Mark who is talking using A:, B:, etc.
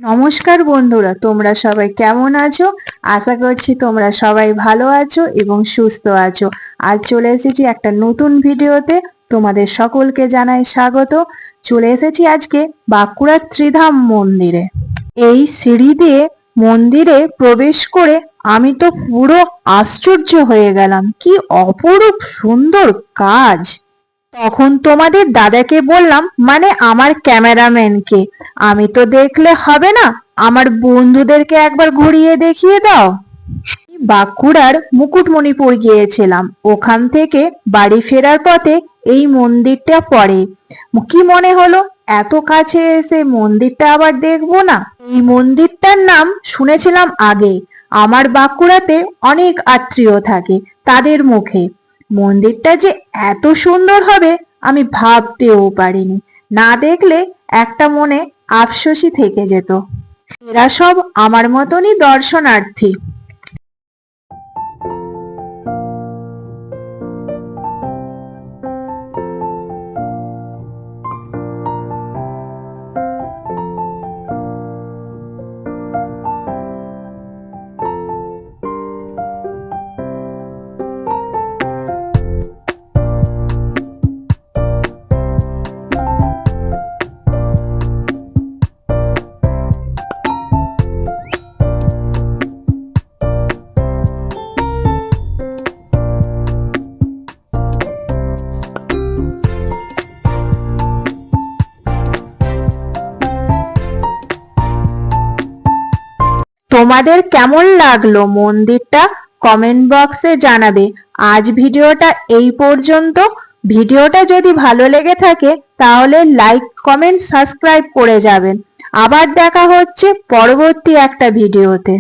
A: নমস্কার বন্ধুরা, তোমরা সবাই কেমন আছো? আশা করছি তোমরা সবাই ভালো আছো এবং সুস্থ আছো। আজ চলে এসেছি একটা নতুন ভিডিওতে। তোমাদের সকলকে জানাই স্বাগত। চলে এসেছি আজকে বাঁকুড়ার ত্রিধাম মন্দিরে। এই সিঁড়ি দিয়ে মন্দিরে প্রবেশ করে আমি তো পুরো আশ্চর্য হয়ে গেলাম। কি অপরূপ সুন্দর কাজ! তখন তোমাদের দাদাকে বললাম, মানে আমার ক্যামেরাম্যানকে, আমি তো দেখলে হবে না, আমার বন্ধুদেরকে একবার ঘুরিয়ে দেখিয়ে দাও। বাঁকুড়ার মুকুটমণিপুর গিয়েছিলাম, ওখান থেকে বাড়ি ফেরার পথে এই মন্দিরটা পড়ে। কি মনে হলো এত কাছে এসে মন্দিরটা আবার দেখবো না। এই মন্দিরটার নাম শুনেছিলাম আগে, আমার বাঁকুড়াতে অনেক আত্মীয় থাকে, তাদের মুখে। মন্দিরটা যে এত সুন্দর হবে আমি ভাবতেও পারিনি। না দেখলে একটা মনে আফসোসই থেকে যেত। এরা সব আমার মতনই দর্শনার্থী। তোমাদের কেমন লাগলো মন্দিরটা কমেন্ট বক্সে জানাবে। আজ ভিডিওটা এই পর্যন্ত। ভিডিওটা যদি ভালো লেগে থাকে তাহলে লাইক, কমেন্ট, সাবস্ক্রাইব করে যাবেন। আবার দেখা হচ্ছে পরবর্তী একটা ভিডিওতে।